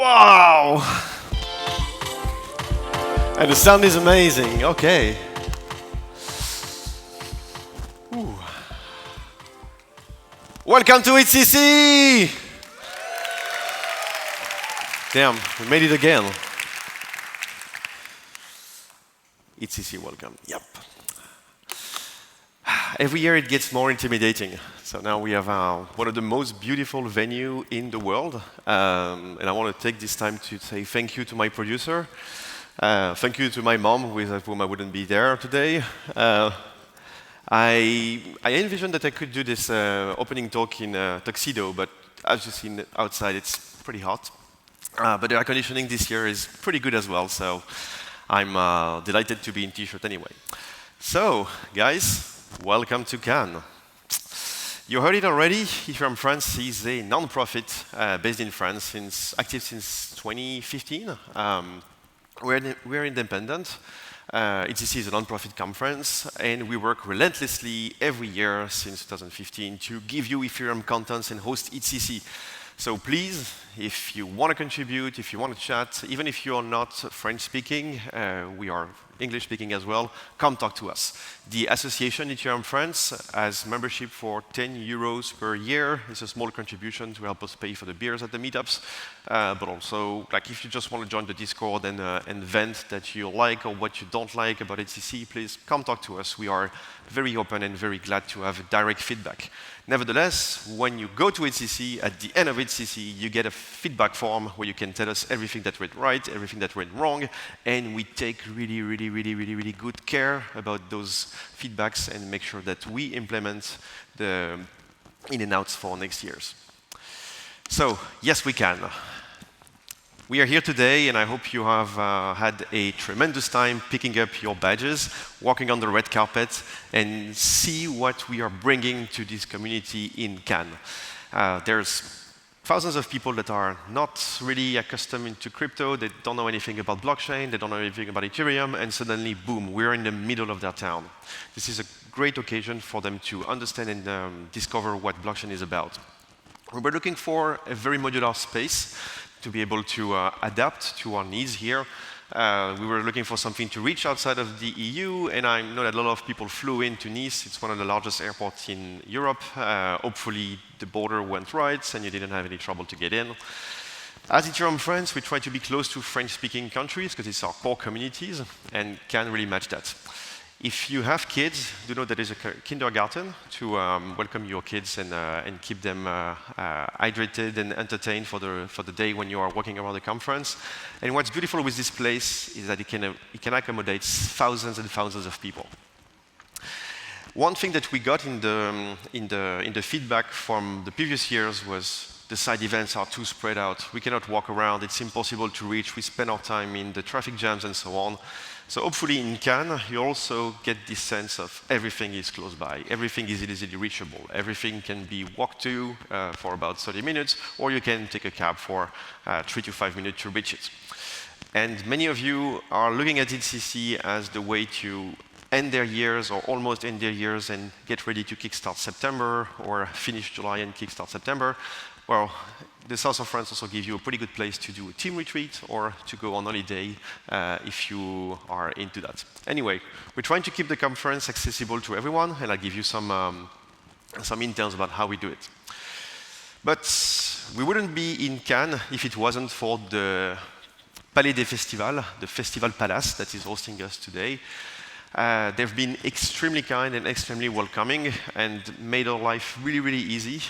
Wow! And the sound is amazing. Okay. Ooh. Welcome to EthCC! Damn, we made it again. EthCC, welcome. Yep. Every year it gets more intimidating. So now we have one of the most beautiful venues in the world. And I want to take this time to say thank you to my producer. Thank you to my mom, with whom I wouldn't be there today. I envisioned that I could do this opening talk in a tuxedo, but as you've seen outside, it's pretty hot. But the air conditioning this year is pretty good as well, so I'm delighted to be in t-shirt anyway. So, guys, welcome to Cannes. You heard it already. Ethereum France is a non-profit based in France, active since 2015. We're independent. EthCC is a non-profit conference, and we work relentlessly every year since 2015 to give you Ethereum contents and host EthCC. So please, if you want to contribute, if you want to chat, even if you are not French-speaking, we are English-speaking as well, come talk to us. The association Ethereum France has membership for 10 euros per year. It's a small contribution to help us pay for the beers at the meetups. But also, like, if you just want to join the Discord and vent that you like or what you don't like about EthCC, please come talk to us. We are very open and very glad to have direct feedback. Nevertheless, when you go to EthCC, at the end of EthCC, you get a feedback form where you can tell us everything that went right, everything that went wrong, and we take really good care about those feedbacks and make sure that we implement the in and outs for next year's. So, yes, we can. We are here today, and I hope you have had a tremendous time picking up your badges, walking on the red carpet, and see what we are bringing to this community in Cannes. There's thousands of people that are not really accustomed to crypto, they don't know anything about blockchain, they don't know anything about Ethereum, and suddenly, boom, we're in the middle of their town. This is a great occasion for them to understand and discover what blockchain is about. We were looking for a very modular space to be able to adapt to our needs here. We were looking for something to reach outside of the EU, and I know that a lot of people flew into Nice. It's one of the largest airports in Europe. Hopefully the border went right and you didn't have any trouble to get in. As Ethereum France, we try to be close to French-speaking countries because it's our core communities and can really match that. If you have kids, do know that there's a kindergarten to welcome your kids and keep them hydrated and entertained for the day when you are walking around the conference. And what's beautiful with this place is that it can accommodate thousands and thousands of people. One thing that we got in the feedback from the previous years was the side events are too spread out. We cannot walk around. It's impossible to reach. We spend our time in the traffic jams and so on. So hopefully in Cannes, you also get this sense of everything is close by, everything is easily reachable, everything can be walked to for about 30 minutes, or you can take a cab for 3 to 5 minutes to reach it. And many of you are looking at EthCC as the way to end their years or almost end their years and get ready to kickstart September or finish July and kickstart September. Well, the south of France also gives you a pretty good place to do a team retreat or to go on holiday if you are into that. Anyway, we're trying to keep the conference accessible to everyone, and I'll give you some intels about how we do it. But we wouldn't be in Cannes if it wasn't for the Palais des Festivals, the Festival Palace that is hosting us today. They've been extremely kind and extremely welcoming and made our life really easy.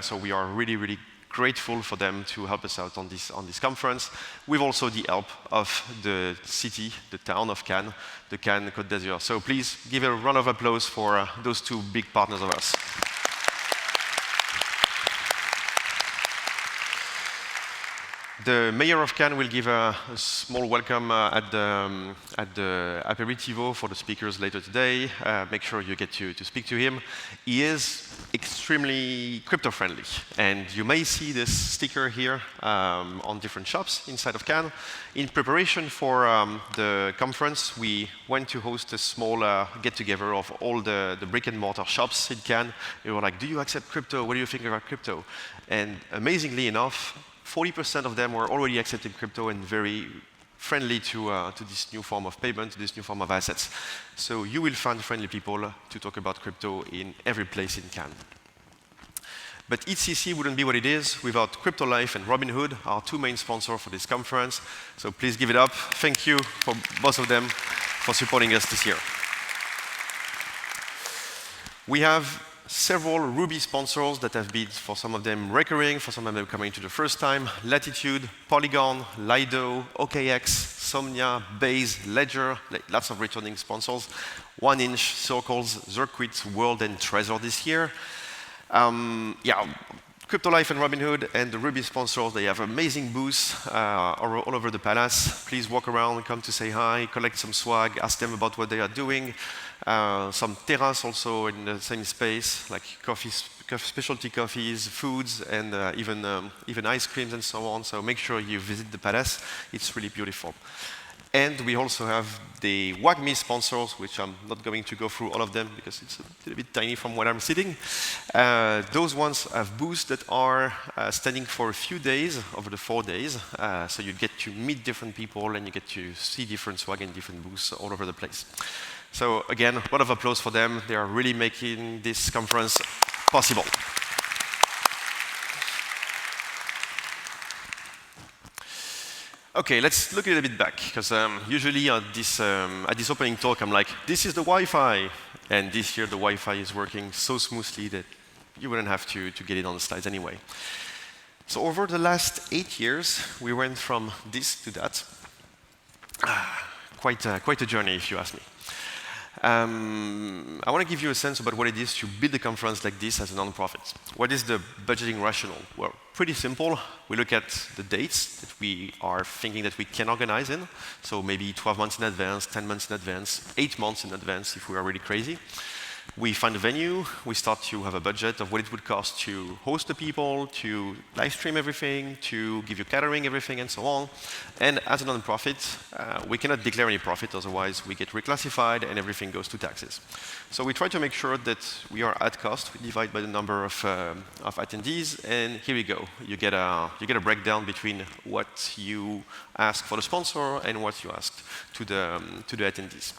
So we are really grateful for them to help us out on this conference, with also the help of the city, the town of Cannes, the Cannes Côte d'Azur. So please give a round of applause for those two big partners of us. The mayor of Cannes will give a small welcome at the aperitivo for the speakers later today. Make sure you get to speak to him. He is extremely crypto-friendly, and you may see this sticker here on different shops inside of Cannes. In preparation for the conference, we went to host a small get-together of all the brick-and-mortar shops in Cannes. They were like, "Do you accept crypto? What do you think about crypto?" And amazingly enough, 40% of them were already accepting crypto and very friendly to this new form of payment, to this new form of assets. So you will find friendly people to talk about crypto in every place in Cannes. But EthCC wouldn't be what it is without Crypto Life and Robinhood, our two main sponsors for this conference. So please give it up. Thank you for both of them for supporting us this year. We have several Ruby sponsors that have been, for some of them, recurring, for some of them coming to the first time. Latitude, Polygon, Lido, OKX, Somnia, Base, Ledger, lots of returning sponsors. 1inch, Circles, Zircuit, World, and Trezor this year. Crypto Life and Robinhood and the Ruby sponsors, they have amazing booths all over the palace. Please walk around, come to say hi, collect some swag, ask them about what they are doing. Some terrace also in the same space, like coffees, specialty coffees, foods, and even ice creams and so on. So make sure you visit the palace. It's really beautiful. And we also have the WAGMI sponsors, which I'm not going to go through all of them because it's a little bit tiny from where I'm sitting. Those ones have booths that are standing for a few days, over the 4 days. So you get to meet different people and you get to see different swag and different booths all over the place. So again, a lot of applause for them. They are really making this conference possible. Okay, let's look a little bit back, because usually at this opening talk, I'm like, this is the Wi-Fi. And this year, the Wi-Fi is working so smoothly that you wouldn't have to get it on the slides anyway. So over the last 8 years, we went from this to that. Quite a journey, if you ask me. I want to give you a sense about what it is to build a conference like this as a non-profit. What is the budgeting rationale? Well, pretty simple. We look at the dates that we are thinking that we can organize in. So maybe 12 months in advance, 10 months in advance, 8 months in advance if we are really crazy. We find a venue, we start to have a budget of what it would cost to host the people, to live stream everything, to give you catering, everything, and so on. And as a non-profit, we cannot declare any profit, otherwise we get reclassified and everything goes to taxes. So we try to make sure that we are at cost. We divide by the number of attendees, and here we go. You get a breakdown between what you ask for the sponsor and what you asked to the attendees.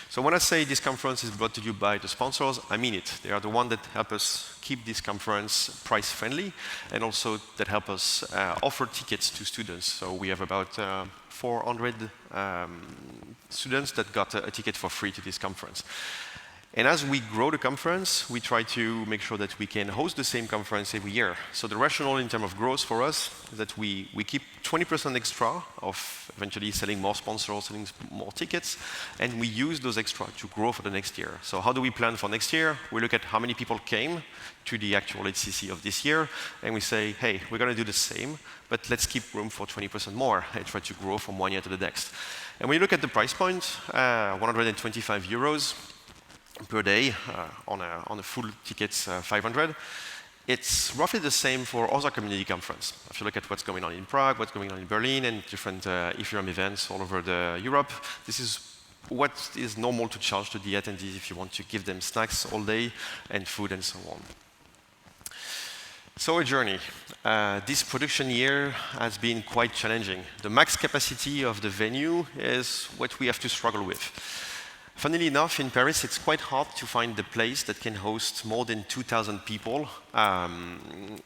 So when I say this conference is brought to you by the sponsors, I mean it. They are the ones that help us keep this conference price-friendly and also that help us offer tickets to students. So we have about 400 students that got a ticket for free to this conference. And as we grow the conference, we try to make sure that we can host the same conference every year. So the rationale in terms of growth for us is that we keep 20% extra of eventually selling more sponsors, selling more tickets, and we use those extra to grow for the next year. So how do we plan for next year? We look at how many people came to the actual EthCC of this year, and we say, hey, we're going to do the same, but let's keep room for 20% more and try to grow from one year to the next. And when you look at the price point, 125 euros, per day on a full tickets 500. It's roughly the same for other community conference. If you look at what's going on in Prague, what's going on in Berlin, and different Ethereum events all over Europe, this is what is normal to charge to the attendees if you want to give them snacks all day and food and so on. So a journey. This production year has been quite challenging. The max capacity of the venue is what we have to struggle with. Funnily enough, in Paris, it's quite hard to find the place that can host more than 2,000 people.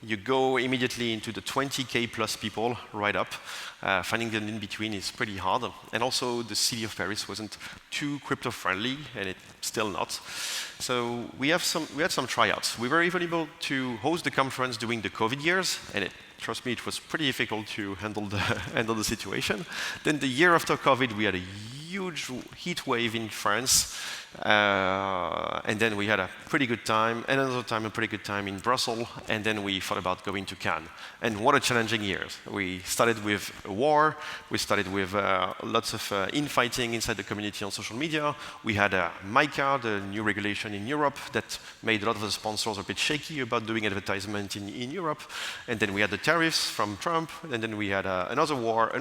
You go immediately into the 20K plus people right up. Finding them in between is pretty hard. And also, the city of Paris wasn't too crypto-friendly, and it's still not. So we had some tryouts. We were even able to host the conference during the COVID years, and trust me, it was pretty difficult to handle the situation. Then the year after COVID, we had a huge heat wave in France, and then we had a pretty good time, and another time a pretty good time in Brussels, and then we thought about going to Cannes. And what a challenging year. We started with a war, we started with lots of infighting inside the community on social media. We had MICA, the new regulation in Europe, that made a lot of the sponsors a bit shaky about doing advertisement in Europe. And then we had the tariffs from Trump, and then we had another war,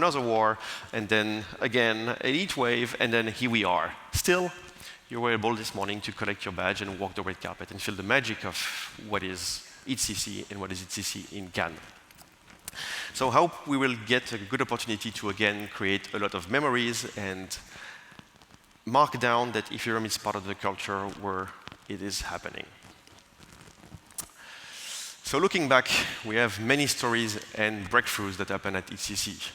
and then again a heat wave, and then here we are. Still, you were able this morning to collect your badge and walk the red carpet and feel the magic of what is EthCC and what is EthCC in Cannes. So I hope we will get a good opportunity to, again, create a lot of memories and mark down that Ethereum is part of the culture where it is happening. So looking back, we have many stories and breakthroughs that happened at EthCC.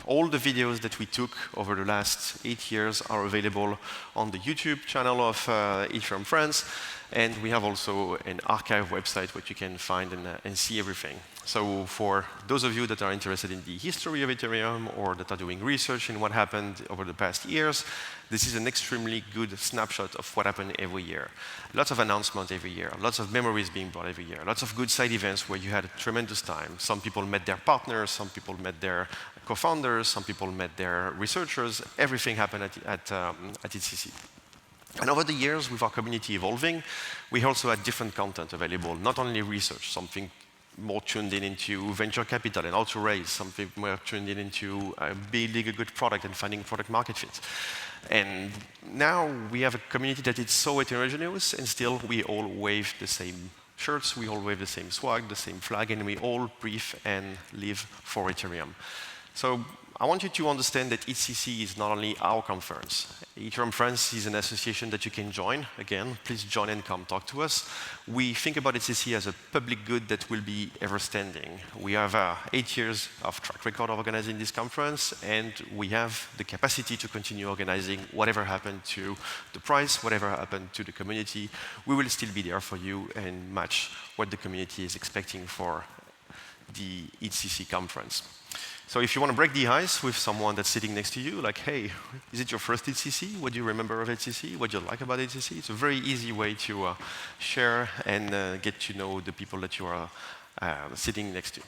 All the videos that we took over the last 8 years are available on the YouTube channel of Ethereum France, and we have also an archive website where you can find and see everything. So for those of you that are interested in the history of Ethereum or that are doing research in what happened over the past years, this is an extremely good snapshot of what happened every year. Lots of announcements every year, lots of memories being brought every year, lots of good side events where you had a tremendous time. Some people met their partners, some people met their co-founders, some people met their researchers. Everything happened at EthCC. And over the years, with our community evolving, we also had different content available, not only research, something more tuned in into venture capital and how to raise, something more tuned in into building a good product and finding product market fit. And now we have a community that is so heterogeneous, and still we all wave the same shirts, we all wave the same swag, the same flag, and we all breathe and live for Ethereum. So I want you to understand that EthCC is not only our conference. Ethereum France is an association that you can join. Again, please join and come talk to us. We think about EthCC as a public good that will be ever standing. We have 8 years of track record of organizing this conference, and we have the capacity to continue organizing whatever happened to the price, whatever happened to the community. We will still be there for you and match what the community is expecting for the EthCC conference. So if you want to break the ice with someone that's sitting next to you, like, hey, is it your first EthCC? What do you remember of EthCC? What do you like about EthCC? It's a very easy way to share and get to know the people that you are sitting next to.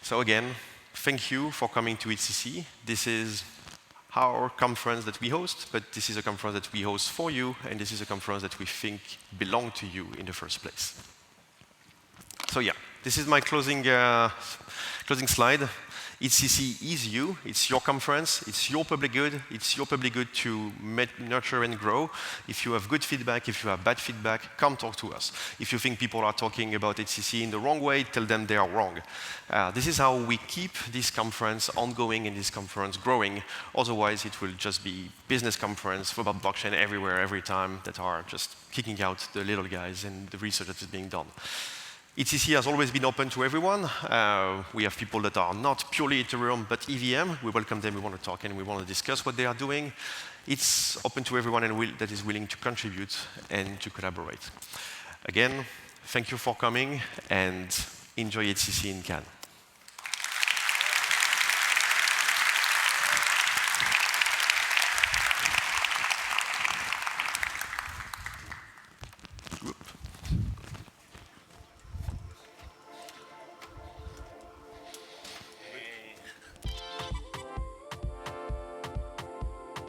So again, thank you for coming to EthCC. This is our conference that we host, but this is a conference that we host for you, and this is a conference that we think belong to you in the first place. So yeah, this is my closing slide. EthCC is you. It's your conference. It's your public good. It's your public good to nurture and grow. If you have good feedback, if you have bad feedback, come talk to us. If you think people are talking about EthCC in the wrong way, tell them they are wrong. This is how we keep this conference ongoing and this conference growing. Otherwise, it will just be business conference about blockchain everywhere, every time, that are just kicking out the little guys and the research that is being done. EthCC has always been open to everyone. We have people that are not purely Ethereum, but EVM. We welcome them, we want to talk, and we want to discuss what they are doing. It's open to everyone that is willing to contribute and to collaborate. Again, thank you for coming, and enjoy EthCC in Cannes.